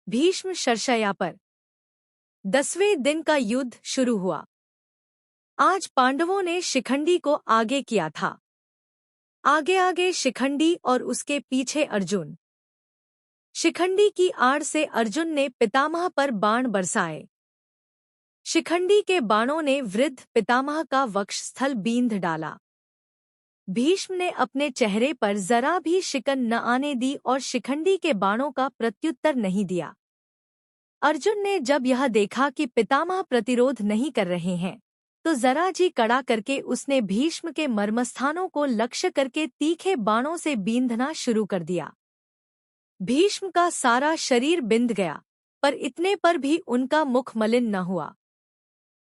भीष्म शर्षया पर 10वें दिन का युद्ध शुरू हुआ। आज पांडवों ने शिखंडी को आगे किया था। आगे आगे शिखंडी और उसके पीछे अर्जुन। शिखंडी की आड़ से अर्जुन ने पितामह पर बाण बरसाए। शिखंडी के बाणों ने वृद्ध पितामह का वक्षस्थल बींध डाला। भीष्म ने अपने चेहरे पर जरा भी शिकन न आने दी और शिखंडी के बाणों का प्रत्युत्तर नहीं दिया। अर्जुन ने जब यह देखा कि पितामह प्रतिरोध नहीं कर रहे हैं, तो जरा जी कड़ा करके उसने भीष्म के मर्मस्थानों को लक्ष्य करके तीखे बाणों से बींधना शुरू कर दिया। भीष्म का सारा शरीर बिंध गया, पर इतने पर भी उनका मुख मलिन न हुआ।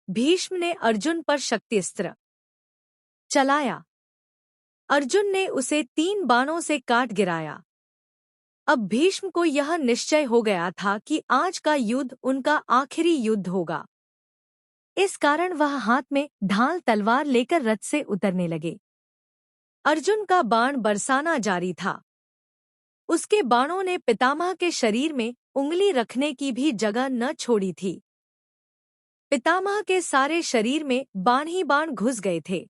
भीष्म ने अर्जुन पर शक्तिस्त्र चलाया। अर्जुन ने उसे 3 बाणों से काट गिराया। अब भीष्म को यह निश्चय हो गया था कि आज का युद्ध उनका आखिरी युद्ध होगा। इस कारण वह हाथ में ढाल तलवार लेकर रथ से उतरने लगे। अर्जुन का बाण बरसाना जारी था। उसके बाणों ने पितामह के शरीर में उंगली रखने की भी जगह न छोड़ी थी। पितामह के सारे शरीर में बाण ही बाण घुस गए थे।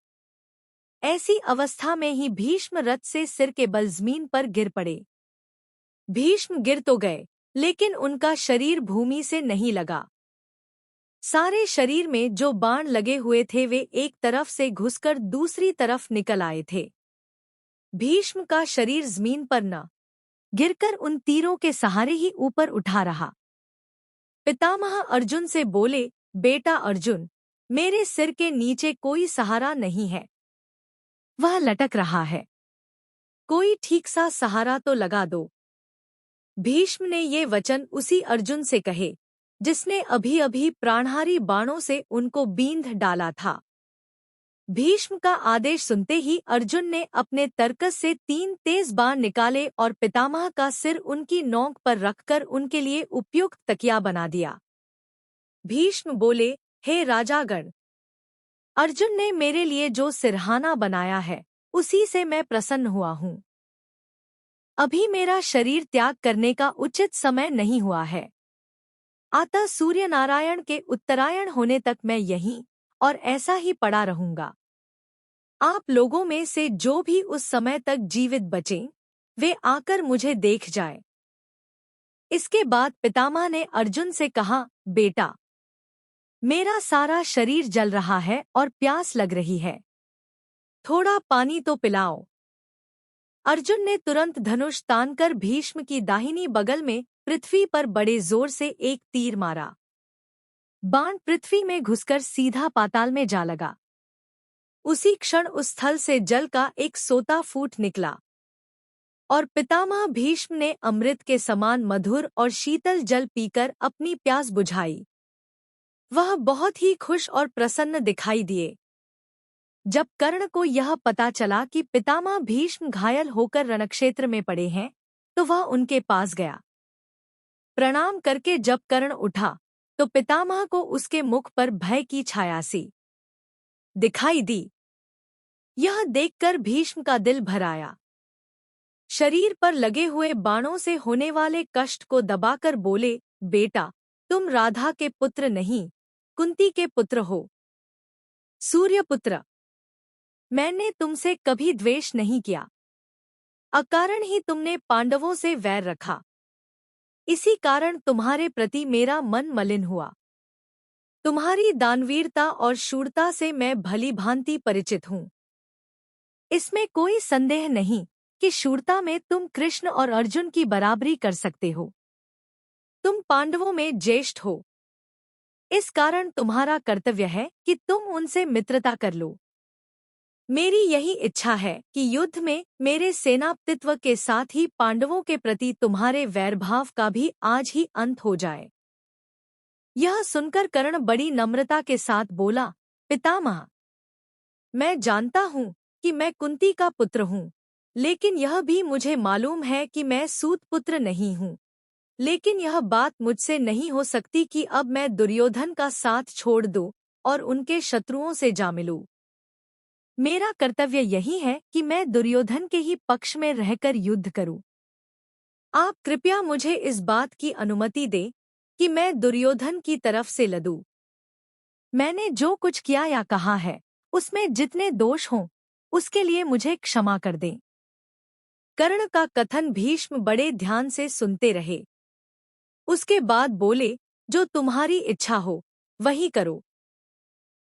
ऐसी अवस्था में ही भीष्म रथ से सिर के बल जमीन पर गिर पड़े। भीष्म गिर तो गए, लेकिन उनका शरीर भूमि से नहीं लगा। सारे शरीर में जो बाण लगे हुए थे वे एक तरफ से घुसकर दूसरी तरफ निकल आए थे। भीष्म का शरीर जमीन पर न गिरकर उन तीरों के सहारे ही ऊपर उठा रहा। पितामह अर्जुन से बोले, बेटा अर्जुन, मेरे सिर के नीचे कोई सहारा नहीं है, वह लटक रहा है, कोई ठीक सा सहारा तो लगा दो। भीष्म ने ये वचन उसी अर्जुन से कहे जिसने अभी अभी प्राणहारी बाणों से उनको बींध डाला था। भीष्म का आदेश सुनते ही अर्जुन ने अपने तरकस से 3 तेज बाण निकाले और पितामह का सिर उनकी नोक पर रखकर उनके लिए उपयुक्त तकिया बना दिया। भीष्म बोले, हे राजागण, अर्जुन ने मेरे लिए जो सिरहाना बनाया है उसी से मैं प्रसन्न हुआ हूँ। अभी मेरा शरीर त्याग करने का उचित समय नहीं हुआ है, अतः सूर्य नारायण के उत्तरायण होने तक मैं यहीं और ऐसा ही पड़ा रहूंगा। आप लोगों में से जो भी उस समय तक जीवित बचें, वे आकर मुझे देख जाए। इसके बाद पितामह ने अर्जुन से कहा, बेटा, मेरा सारा शरीर जल रहा है और प्यास लग रही है, थोड़ा पानी तो पिलाओ। अर्जुन ने तुरंत धनुष तानकर भीष्म की दाहिनी बगल में पृथ्वी पर बड़े जोर से एक तीर मारा। बाण पृथ्वी में घुसकर सीधा पाताल में जा लगा। उसी क्षण उस स्थल से जल का एक सोता फूट निकला और पितामह भीष्म ने अमृत के समान मधुर और शीतल जल पीकर अपनी प्यास बुझाई। वह बहुत ही खुश और प्रसन्न दिखाई दिए। जब कर्ण को यह पता चला कि पितामह भीष्म घायल होकर रणक्षेत्र में पड़े हैं, तो वह उनके पास गया। प्रणाम करके जब कर्ण उठा, तो पितामह को उसके मुख पर भय की छाया सी दिखाई दी। यह देखकर भीष्म का दिल भर आया। शरीर पर लगे हुए बाणों से होने वाले कष्ट को दबाकर बोले, बेटा, तुम राधा के पुत्र नहीं, कुंती के पुत्र हो। सूर्यपुत्र, मैंने तुमसे कभी द्वेष नहीं किया, अकारण ही तुमने पांडवों से वैर रखा। इसी कारण तुम्हारे प्रति मेरा मन मलिन हुआ। तुम्हारी दानवीरता और शूरता से मैं भली भांति परिचित हूँ। इसमें कोई संदेह नहीं कि शूरता में तुम कृष्ण और अर्जुन की बराबरी कर सकते हो। तुम पांडवों में ज्येष्ठ हो, इस कारण तुम्हारा कर्तव्य है कि तुम उनसे मित्रता कर लो। मेरी यही इच्छा है कि युद्ध में मेरे सेनापतित्व के साथ ही पांडवों के प्रति तुम्हारे वैरभाव का भी आज ही अंत हो जाए। यह सुनकर कर्ण बड़ी नम्रता के साथ बोला, पितामह, मैं जानता हूँ कि मैं कुंती का पुत्र हूँ, लेकिन यह भी मुझे मालूम है कि मैं सूत पुत्र नहीं हूँ। लेकिन यह बात मुझसे नहीं हो सकती कि अब मैं दुर्योधन का साथ छोड़ दूँ और उनके शत्रुओं से जा मिलूं। मेरा कर्तव्य यही है कि मैं दुर्योधन के ही पक्ष में रहकर युद्ध करूं। आप कृपया मुझे इस बात की अनुमति दें कि मैं दुर्योधन की तरफ से लड़ूं। मैंने जो कुछ किया या कहा है, उसमें जितने दोष हों, उसके लिए मुझे क्षमा कर दें। कर्ण का कथन भीष्म बड़े ध्यान से सुनते रहे। उसके बाद बोले, जो तुम्हारी इच्छा हो, वही करो।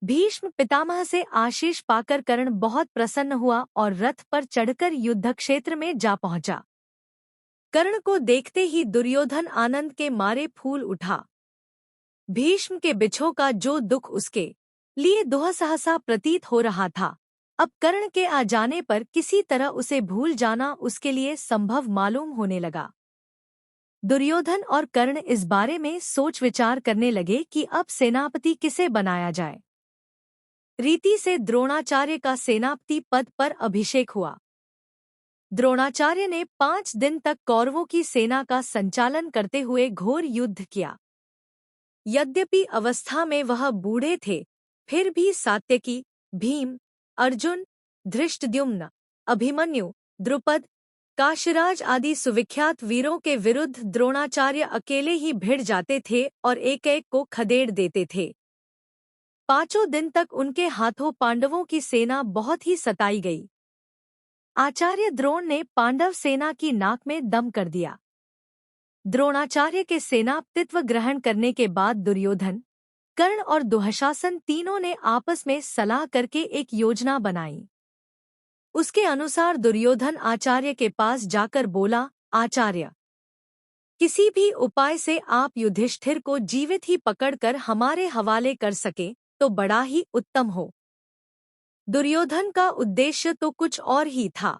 भीष्म पितामह से आशीष पाकर कर्ण बहुत प्रसन्न हुआ और रथ पर चढ़कर युद्ध क्षेत्र में जा पहुंचा। कर्ण को देखते ही दुर्योधन आनंद के मारे फूल उठा। भीष्म के बिछो का जो दुख उसके लिए दुस्सह प्रतीत हो रहा था, अब कर्ण के आ जाने पर किसी तरह उसे भूल जाना उसके लिए संभव मालूम होने लगा। दुर्योधन और कर्ण इस बारे में सोच विचार करने लगे कि अब सेनापति किसे बनाया जाए। रीति से द्रोणाचार्य का सेनापति पद पर अभिषेक हुआ। द्रोणाचार्य ने 5 दिन तक कौरवों की सेना का संचालन करते हुए घोर युद्ध किया। यद्यपि अवस्था में वह बूढ़े थे, फिर भी सात्यकी, भीम, अर्जुन, धृष्टद्युम्न, अभिमन्यु, द्रुपद, काशीराज आदि सुविख्यात वीरों के विरुद्ध द्रोणाचार्य अकेले ही भिड़ जाते थे और एक एक को खदेड़ देते थे। 5 दिन तक उनके हाथों पांडवों की सेना बहुत ही सताई गई। आचार्य द्रोण ने पांडव सेना की नाक में दम कर दिया। द्रोणाचार्य के सेनापतित्व ग्रहण करने के बाद दुर्योधन, कर्ण और दुःशासन तीनों ने आपस में सलाह करके एक योजना बनाई। उसके अनुसार दुर्योधन आचार्य के पास जाकर बोला, आचार्य, किसी भी उपाय से आप युधिष्ठिर को जीवित ही पकड़कर हमारे हवाले कर सके तो बड़ा ही उत्तम हो। दुर्योधन का उद्देश्य तो कुछ और ही था।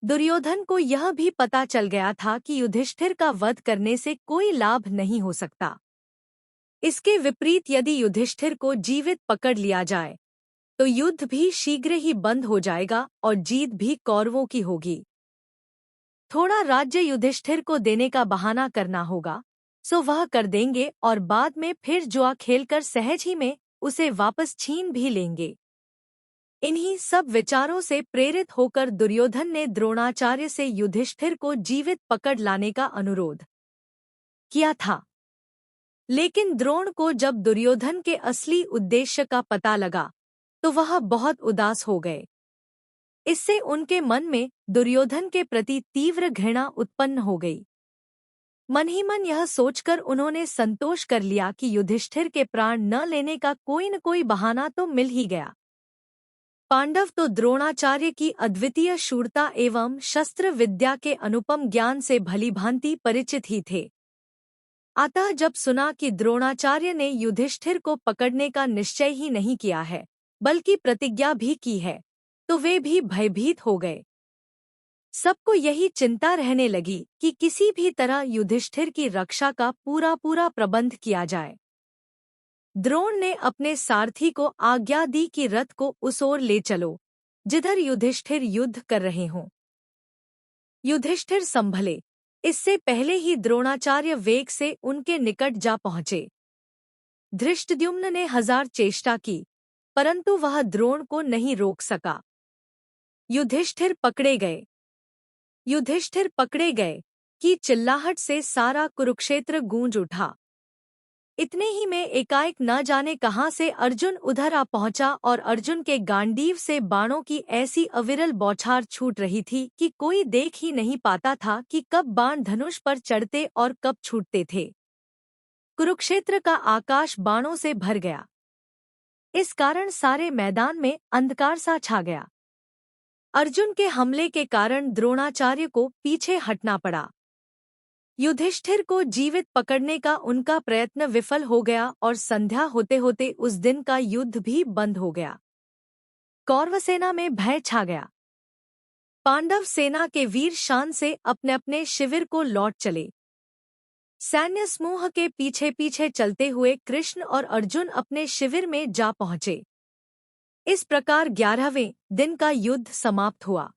दुर्योधन को यह भी पता चल गया था कि युधिष्ठिर का वध करने से कोई लाभ नहीं हो सकता। इसके विपरीत यदि युधिष्ठिर को जीवित पकड़ लिया जाए तो युद्ध भी शीघ्र ही बंद हो जाएगा और जीत भी कौरवों की होगी। थोड़ा राज्य युधिष्ठिर को देने का बहाना करना होगा, सो वह कर देंगे और बाद में फिर जुआ खेलकर सहज ही में उसे वापस छीन भी लेंगे। इन्हीं सब विचारों से प्रेरित होकर दुर्योधन ने द्रोणाचार्य से युधिष्ठिर को जीवित पकड़ लाने का अनुरोध किया था। लेकिन द्रोण को जब दुर्योधन के असली उद्देश्य का पता लगा तो वह बहुत उदास हो गए। इससे उनके मन में दुर्योधन के प्रति तीव्र घृणा उत्पन्न हो गई। मन ही मन यह सोचकर उन्होंने संतोष कर लिया कि युधिष्ठिर के प्राण न लेने का कोई न कोई बहाना तो मिल ही गया। पांडव तो द्रोणाचार्य की अद्वितीय शूरता एवं शस्त्र विद्या के अनुपम ज्ञान से भलीभांति परिचित ही थे। अतः जब सुना कि द्रोणाचार्य ने युधिष्ठिर को पकड़ने का निश्चय ही नहीं किया है, बल्कि प्रतिज्ञा भी की है, तो वे भी भयभीत हो गए। सबको यही चिंता रहने लगी कि किसी भी तरह युधिष्ठिर की रक्षा का पूरा प्रबंध किया जाए। द्रोण ने अपने सारथी को आज्ञा दी कि रथ को उस ओर ले चलो जिधर युधिष्ठिर युद्ध कर रहे हों। युधिष्ठिर संभले इससे पहले ही द्रोणाचार्य वेग से उनके निकट जा पहुंचे। धृष्टद्युम्न ने 1000 चेष्टा की, परंतु वह द्रोण को नहीं रोक सका। युधिष्ठिर पकड़े गए कि चिल्लाहट से सारा कुरुक्षेत्र गूंज उठा। इतने ही में एकाएक न जाने कहां से अर्जुन उधर आ पहुंचा और अर्जुन के गांडीव से बाणों की ऐसी अविरल बौछार छूट रही थी कि कोई देख ही नहीं पाता था कि कब बाण धनुष पर चढ़ते और कब छूटते थे। कुरुक्षेत्र का आकाश बाणों से भर गया। इस कारण सारे मैदान में अंधकार सा छा गया। अर्जुन के हमले के कारण द्रोणाचार्य को पीछे हटना पड़ा। युधिष्ठिर को जीवित पकड़ने का उनका प्रयत्न विफल हो गया और संध्या होते होते उस दिन का युद्ध भी बंद हो गया। कौरव सेना में भय छा गया। पांडव सेना के वीर शान से अपने अपने शिविर को लौट चले। सैन्य समूह के पीछे पीछे चलते हुए कृष्ण और अर्जुन अपने शिविर में जा पहुंचे। इस प्रकार 11वें दिन का युद्ध समाप्त हुआ।